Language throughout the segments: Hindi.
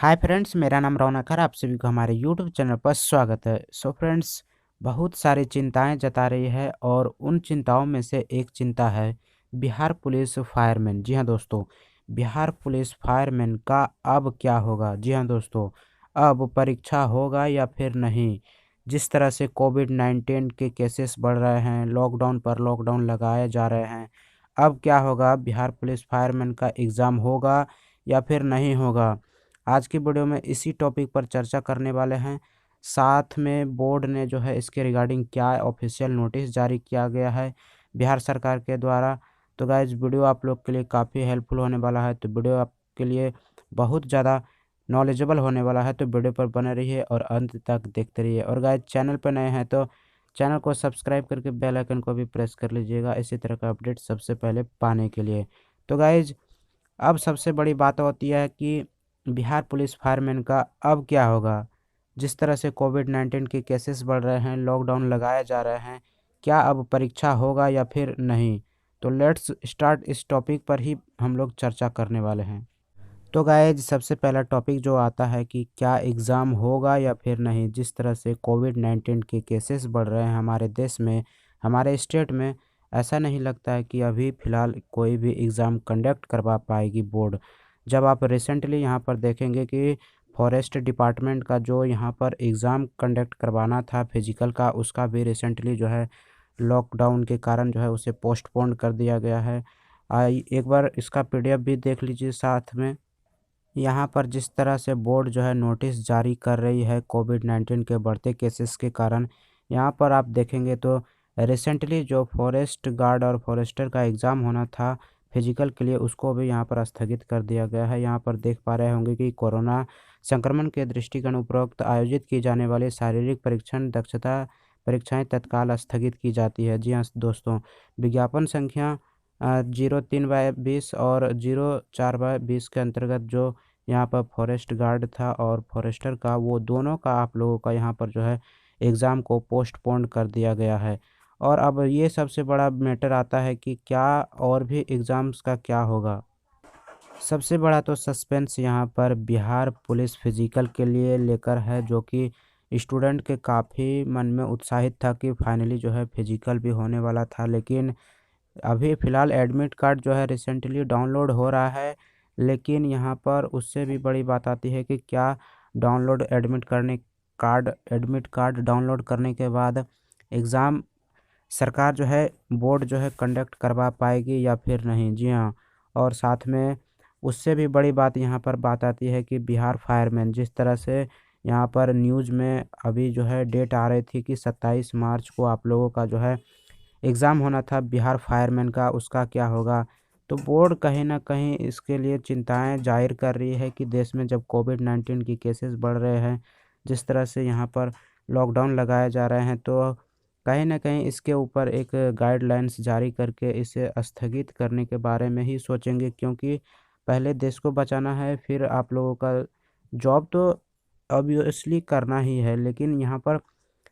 हाय फ्रेंड्स, मेरा नाम रौनक है। आप सभी को हमारे यूट्यूब चैनल पर स्वागत है। फ्रेंड्स, बहुत सारी चिंताएं जता रही है और उन चिंताओं में से एक चिंता है बिहार पुलिस फायरमैन। जी हाँ दोस्तों, बिहार पुलिस फायरमैन का अब क्या होगा। जी हाँ दोस्तों, अब परीक्षा होगा या फिर नहीं। जिस तरह से कोविड-19 के केसेस बढ़ रहे हैं, लॉकडाउन पर लॉकडाउन लगाए जा रहे हैं, अब क्या होगा, बिहार पुलिस फायरमैन का एग्ज़ाम होगा या फिर नहीं होगा। आज की वीडियो में इसी टॉपिक पर चर्चा करने वाले हैं। साथ में बोर्ड ने जो है इसके रिगार्डिंग क्या ऑफिशियल नोटिस जारी किया गया है बिहार सरकार के द्वारा। तो गाइज, वीडियो आप लोग के लिए काफ़ी हेल्पफुल होने वाला है। तो वीडियो आपके लिए बहुत ज़्यादा नॉलेजेबल होने वाला है। तो वीडियो पर बने रहिए और अंत तक देखते रहिए। और गाइज, चैनल पर नए हैं तो चैनल को सब्सक्राइब करके बेल आइकन को भी प्रेस कर लीजिएगा, इसी तरह का अपडेट सबसे पहले पाने के लिए। तो गाइज, अब सबसे बड़ी बात होती है कि बिहार पुलिस फायरमैन का अब क्या होगा। जिस तरह से कोविड-19 के केसेस बढ़ रहे हैं, लॉकडाउन लगाए जा रहे हैं, क्या अब परीक्षा होगा या फिर नहीं। तो लेट्स स्टार्ट, इस टॉपिक पर ही हम लोग चर्चा करने वाले हैं। तो गाइज, सबसे पहला टॉपिक जो आता है कि क्या एग्ज़ाम होगा या फिर नहीं। जिस तरह से कोविड-19 के केसेस बढ़ रहे हैं हमारे देश में, हमारे स्टेट में, ऐसा नहीं लगता है कि अभी फ़िलहाल कोई भी एग्ज़ाम कंडक्ट करवा पाएगी बोर्ड। जब आप रिसेंटली यहाँ पर देखेंगे कि फॉरेस्ट डिपार्टमेंट का जो यहाँ पर एग्ज़ाम कंडक्ट करवाना था फिजिकल का, उसका भी रिसेंटली जो है लॉकडाउन के कारण जो है उसे पोस्टपोन कर दिया गया है। एक बार इसका पीडीएफ भी देख लीजिए साथ में। यहाँ पर जिस तरह से बोर्ड जो है नोटिस जारी कर रही है कोविड-19 के बढ़ते केसेस के कारण, यहाँ पर आप देखेंगे तो रिसेंटली जो फॉरेस्ट गार्ड और फॉरेस्टर का एग्ज़ाम होना था फिजिकल के लिए, उसको भी यहाँ पर स्थगित कर दिया गया है। यहाँ पर देख पा रहे होंगे कि कोरोना संक्रमण के दृष्टिगण उपरोक्त आयोजित की जाने वाली शारीरिक परीक्षण दक्षता परीक्षाएं तत्काल स्थगित की जाती है। जी हाँ दोस्तों, विज्ञापन संख्या 03/20 और 04/20 के अंतर्गत जो यहाँ पर फॉरेस्ट गार्ड था और फॉरेस्टर का, वो दोनों का आप लोगों का यहाँ पर जो है एग्ज़ाम को पोस्टपोन कर दिया गया है। और अब ये सबसे बड़ा मैटर आता है कि क्या और भी एग्ज़ाम्स का क्या होगा। सबसे बड़ा तो सस्पेंस यहाँ पर बिहार पुलिस फिजिकल के लिए लेकर है, जो कि स्टूडेंट के काफ़ी मन में उत्साहित था कि फाइनली जो है फिजिकल भी होने वाला था। लेकिन अभी फ़िलहाल एडमिट कार्ड जो है रिसेंटली डाउनलोड हो रहा है, लेकिन यहाँ पर उससे भी बड़ी बात आती है कि क्या डाउनलोड एडमिट कार्ड डाउनलोड करने के बाद एग्ज़ाम सरकार जो है, बोर्ड जो है कंडक्ट करवा पाएगी या फिर नहीं। जी हाँ, और साथ में उससे भी बड़ी बात यहाँ पर बात आती है कि बिहार फायरमैन, जिस तरह से यहाँ पर न्यूज़ में अभी जो है डेट आ रही थी कि 27 मार्च को आप लोगों का जो है एग्ज़ाम होना था बिहार फायरमैन का, उसका क्या होगा। तो बोर्ड कहीं न कहीं इसके लिए चिंताएँ ज़ाहिर कर रही है कि देश में जब कोविड-19 की केसेस बढ़ रहे हैं, जिस तरह से यहाँ पर लॉकडाउन लगाए जा रहे हैं, तो कहीं न कहीं इसके ऊपर एक गाइडलाइंस जारी करके इसे स्थगित करने के बारे में ही सोचेंगे, क्योंकि पहले देश को बचाना है, फिर आप लोगों का जॉब तो ऑब्वियसली करना ही है। लेकिन यहाँ पर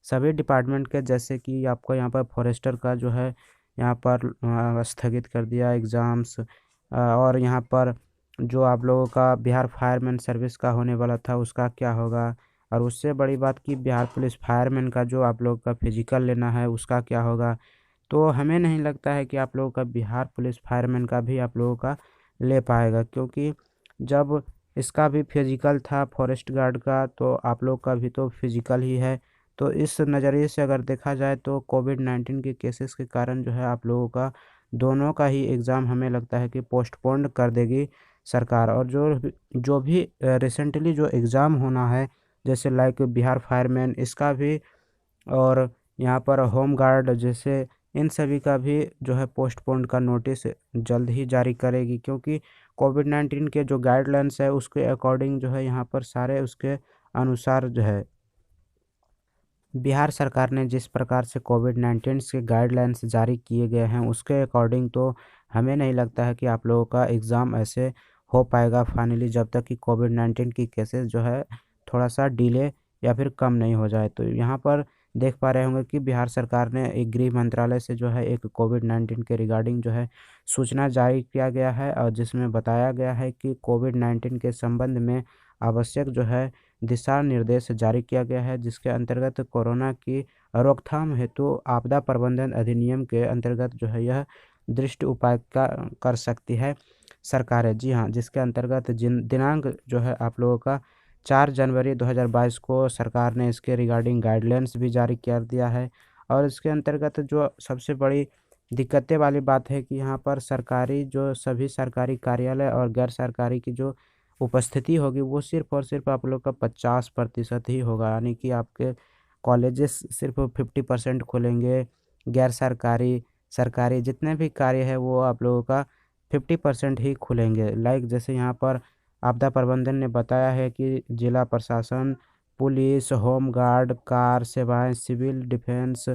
सभी डिपार्टमेंट के, जैसे कि आपको यहाँ पर फॉरेस्टर का जो है यहाँ पर स्थगित कर दिया एग्ज़ाम्स, और यहाँ पर जो आप लोगों का बिहार फायरमैन सर्विस का होने वाला था, उसका क्या होगा। और उससे बड़ी बात कि बिहार पुलिस फायरमैन का जो आप लोगों का फिजिकल लेना है, उसका क्या होगा। तो हमें नहीं लगता है कि आप लोगों का बिहार पुलिस फायरमैन का भी आप लोगों का ले पाएगा, क्योंकि जब इसका भी फिजिकल था फॉरेस्ट गार्ड का, तो आप लोग का भी तो फिजिकल ही है। तो इस नज़रिए से अगर देखा जाए तो कोविड-19 के केसेस के कारण जो है आप लोगों का दोनों का ही एग्ज़ाम हमें लगता है कि पोस्टपोन्ड कर देगी सरकार। और जो भी रिसेंटली जो एग्ज़ाम होना है, जैसे लाइक बिहार फायरमैन, इसका भी, और यहाँ पर होम गार्ड जैसे, इन सभी का भी जो है पोस्टपोन्ड का नोटिस जल्द ही जारी करेगी, क्योंकि कोविड-19 के जो गाइडलाइंस है उसके अकॉर्डिंग जो है यहाँ पर सारे उसके अनुसार जो है बिहार सरकार ने जिस प्रकार से कोविड-19 के गाइडलाइंस जारी किए गए हैं, उसके अकॉर्डिंग तो हमें नहीं लगता है कि आप लोगों का एग्ज़ाम ऐसे हो पाएगा फाइनली, जब तक कि कोविड-19 की केसेस जो है थोड़ा सा डिले या फिर कम नहीं हो जाए। तो यहाँ पर देख पा रहे होंगे कि बिहार सरकार ने एक गृह मंत्रालय से जो है एक कोविड-19 के रिगार्डिंग जो है सूचना जारी किया गया है और जिसमें बताया गया है कि कोविड-19 के संबंध में आवश्यक जो है दिशा निर्देश जारी किया गया है, जिसके अंतर्गत कोरोना की रोकथाम हेतु आपदा प्रबंधन अधिनियम के अंतर्गत जो है यह दृष्ट उपाय का कर सकती है सरकारें। जी हाँ, जिसके अंतर्गत दिनांक जो है आप लोगों का 4 जनवरी 2022 को सरकार ने इसके रिगार्डिंग गाइडलाइंस भी जारी कर दिया है। और इसके अंतर्गत जो सबसे बड़ी दिक्कतें वाली बात है कि यहाँ पर सरकारी जो सभी सरकारी कार्यालय और गैर सरकारी की जो उपस्थिति होगी वो सिर्फ़ और सिर्फ़ आप लोग का 50% ही होगा, यानी कि आपके कॉलेजेस सिर्फ़ 50% खुलेंगे, गैर सरकारी, सरकारी जितने भी कार्य है वो आप लोगों का 50% ही खुलेंगे। लाइक जैसे यहाँ पर आपदा प्रबंधन ने बताया है कि जिला प्रशासन, पुलिस, होम गार्ड, कार सेवाएँ, सिविल डिफेंस,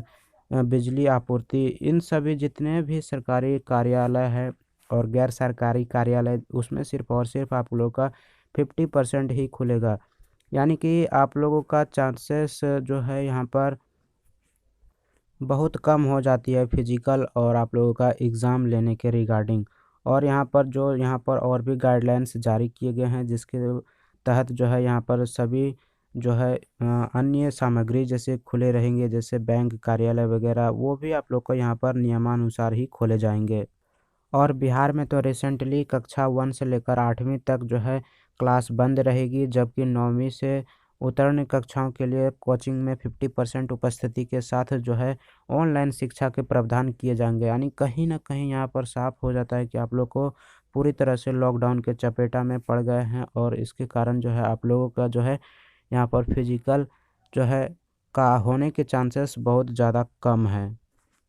बिजली आपूर्ति, इन सभी जितने भी सरकारी कार्यालय हैं और गैर सरकारी कार्यालय उसमें सिर्फ़ और सिर्फ़ आप लोगों का 50% ही खुलेगा। यानी कि आप लोगों का चांसेस जो है यहाँ पर बहुत कम हो जाती है फिजिकल और आप लोगों का एग्ज़ाम लेने के रिगार्डिंग। और यहाँ पर और भी गाइडलाइंस जारी किए गए हैं, जिसके तहत जो है यहाँ पर सभी जो है अन्य सामग्री जैसे खुले रहेंगे, जैसे बैंक कार्यालय वगैरह वो भी आप लोग को यहाँ पर नियमानुसार ही खोले जाएंगे। और बिहार में तो रिसेंटली कक्षा 1 से लेकर 8वीं तक जो है क्लास बंद रहेगी, जबकि 9वीं से उत्तीर्ण कक्षाओं के लिए कोचिंग में 50% उपस्थिति के साथ जो है ऑनलाइन शिक्षा के प्रावधान किए जाएंगे। यानी कहीं न कहीं यहाँ पर साफ हो जाता है कि आप लोग को पूरी तरह से लॉकडाउन के चपेटा में पड़ गए हैं और इसके कारण जो है आप लोगों का जो है यहाँ पर फिजिकल जो है का होने के चांसेस बहुत ज़्यादा कम है।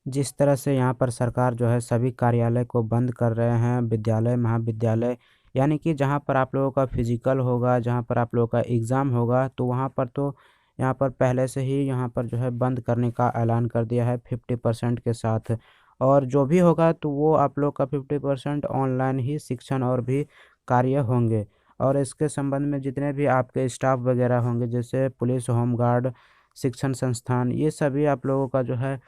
जिस तरह से यहाँ पर सरकार जो है सभी कार्यालय को बंद कर रहे हैं, विद्यालय, महाविद्यालय, यानी कि जहाँ पर आप लोगों का फिजिकल होगा, जहाँ पर आप लोगों का एग्ज़ाम होगा, तो वहाँ पर तो यहाँ पर पहले से ही यहाँ पर जो है बंद करने का ऐलान कर दिया है 50% के साथ। और जो भी होगा तो वो आप लोग का 50% ऑनलाइन ही शिक्षण और भी कार्य होंगे। और इसके संबंध में जितने भी आपके स्टाफ वगैरह होंगे, जैसे पुलिस, होमगार्ड, शिक्षण संस्थान, ये सभी आप लोगों का जो है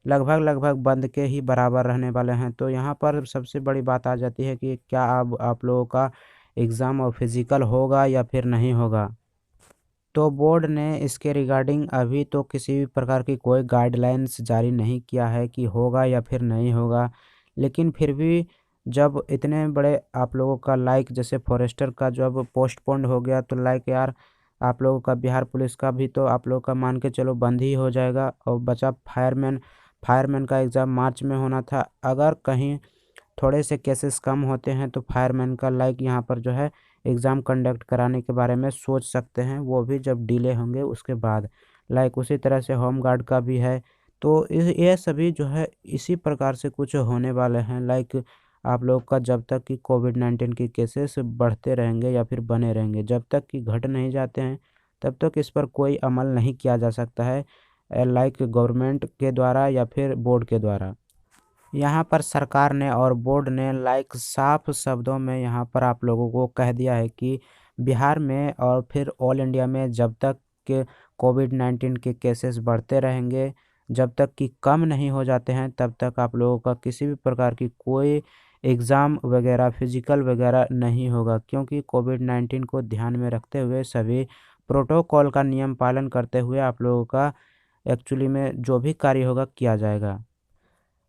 लगभग-लगभग बंद के ही बराबर रहने वाले हैं। तो यहाँ पर सबसे बड़ी बात आ जाती है कि क्या अब आप लोगों का एग्ज़ाम और फिज़िकल होगा या फिर नहीं होगा। तो बोर्ड ने इसके रिगार्डिंग अभी तो किसी भी प्रकार की कोई गाइडलाइंस जारी नहीं किया है कि होगा या फिर नहीं होगा। लेकिन फिर भी जब इतने बड़े आप लोगों का लाइक जैसे फॉरेस्टर का जब पोस्टपोन्ड हो गया, तो लाइक यार आप लोगों का बिहार पुलिस का भी तो आप लोगों का मान के चलो बंद ही हो जाएगा। और बचा फायरमैन, फायरमैन का एग्ज़ाम मार्च में होना था। अगर कहीं थोड़े से केसेस कम होते हैं तो फायरमैन का लाइक यहाँ पर जो है एग्ज़ाम कंडक्ट कराने के बारे में सोच सकते हैं, वो भी जब डिले होंगे उसके बाद। लाइक उसी तरह से होम गार्ड का भी है। तो ये सभी जो है इसी प्रकार से कुछ होने वाले हैं। लाइक आप लोग का जब तक कि कोविड-19 के केसेस बढ़ते रहेंगे या फिर बने रहेंगे, जब तक कि घट नहीं जाते हैं, तब तक इस पर कोई अमल नहीं किया जा सकता है लाइक गवर्नमेंट के द्वारा या फिर बोर्ड के द्वारा। यहाँ पर सरकार ने और बोर्ड ने लाइक साफ शब्दों में यहाँ पर आप लोगों को कह दिया है कि बिहार में और फिर ऑल इंडिया में जब तक के कोविड-19 के केसेस बढ़ते रहेंगे, जब तक कि कम नहीं हो जाते हैं, तब तक आप लोगों का किसी भी प्रकार की कोई एग्ज़ाम वगैरह, फिजिकल वगैरह नहीं होगा। क्योंकि कोविड-19 को ध्यान में रखते हुए सभी प्रोटोकॉल का नियम पालन करते हुए आप लोगों का एक्चुअली में जो भी कार्य होगा किया जाएगा।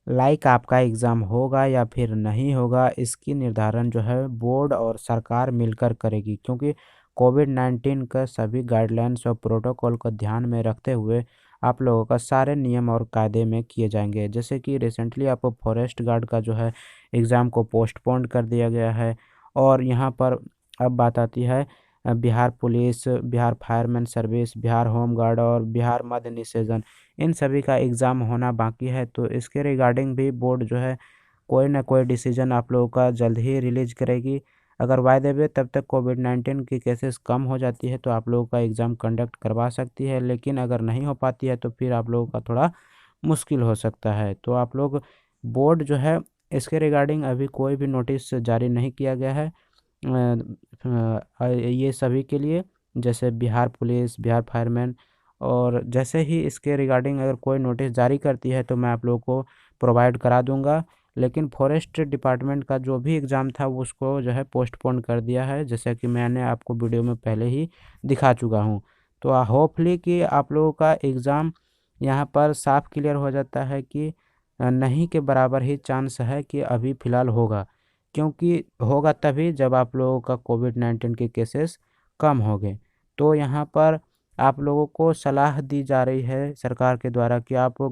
लाइक आपका एग्ज़ाम होगा या फिर नहीं होगा, इसकी निर्धारण जो है बोर्ड और सरकार मिलकर करेगी। क्योंकि कोविड-19 का सभी गाइडलाइंस और प्रोटोकॉल को ध्यान में रखते हुए आप लोगों का सारे नियम और कायदे में किए जाएंगे। जैसे कि रिसेंटली आपको फॉरेस्ट गार्ड का जो है एग्ज़ाम को पोस्टपोन कर दिया गया है। और यहाँ पर अब बात आती है Bihar police, Bihar fireman service, Bihar home guard और बिहार मद्य निषेधन, इन सभी का एग्ज़ाम होना बाकी है। तो इसके रिगार्डिंग भी बोर्ड जो है कोई ना कोई डिसीजन आप लोगों का जल्द ही रिलीज़ करेगी। अगर बाय द वे तब तक कोविड-19 की केसेस कम हो जाती है तो आप लोगों का एग्ज़ाम कंडक्ट करवा सकती है। लेकिन अगर नहीं हो पाती है तो फिर आप लोगों का थोड़ा मुश्किल हो सकता है। तो आप लोग बोर्ड जो है इसके रिगार्डिंग अभी कोई भी नोटिस जारी नहीं किया गया है ये सभी के लिए, जैसे बिहार पुलिस, बिहार फायरमैन और जैसे ही इसके रिगार्डिंग अगर कोई नोटिस जारी करती है तो मैं आप लोगों को प्रोवाइड करा दूंगा। लेकिन फॉरेस्ट डिपार्टमेंट का जो भी एग्ज़ाम था वो उसको जो है पोस्टपोन कर दिया है, जैसा कि मैंने आपको वीडियो में पहले ही दिखा चुका हूँ। तो होपफुली कि आप लोगों का एग्ज़ाम यहाँ पर साफ क्लियर हो जाता है कि नहीं के बराबर ही चांस है कि अभी फ़िलहाल होगा, क्योंकि होगा तभी जब आप लोगों का कोविड-19 के केसेस कम होंगे। तो यहाँ पर आप लोगों को सलाह दी जा रही है सरकार के द्वारा कि आप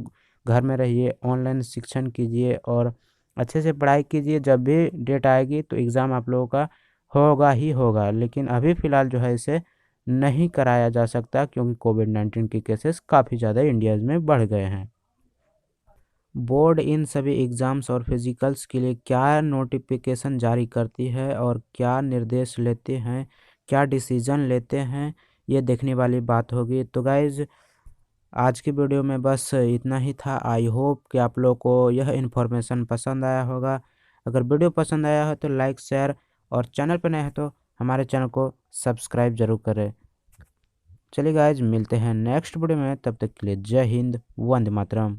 घर में रहिए, ऑनलाइन शिक्षण कीजिए और अच्छे से पढ़ाई कीजिए। जब भी डेट आएगी तो एग्ज़ाम आप लोगों का होगा ही होगा, लेकिन अभी फ़िलहाल जो है इसे नहीं कराया जा सकता, क्योंकि कोविड-19 के केसेस काफ़ी ज़्यादा इंडिया में बढ़ गए हैं। बोर्ड इन सभी एग्ज़ाम्स और फिजिकल्स के लिए क्या नोटिफिकेशन जारी करती है और क्या निर्देश लेते हैं, क्या डिसीजन लेते हैं, ये देखने वाली बात होगी। तो गाइज़, आज की वीडियो में बस इतना ही था। आई होप कि आप लोग को यह इन्फॉर्मेशन पसंद आया होगा। अगर वीडियो पसंद आया हो तो लाइक, शेयर और चैनल पर नए हैं तो हमारे चैनल को सब्सक्राइब ज़रूर करें। चलिए गाइज़, मिलते हैं नेक्स्ट वीडियो में, तब तक के लिए जय हिंद, वंदे मातरम।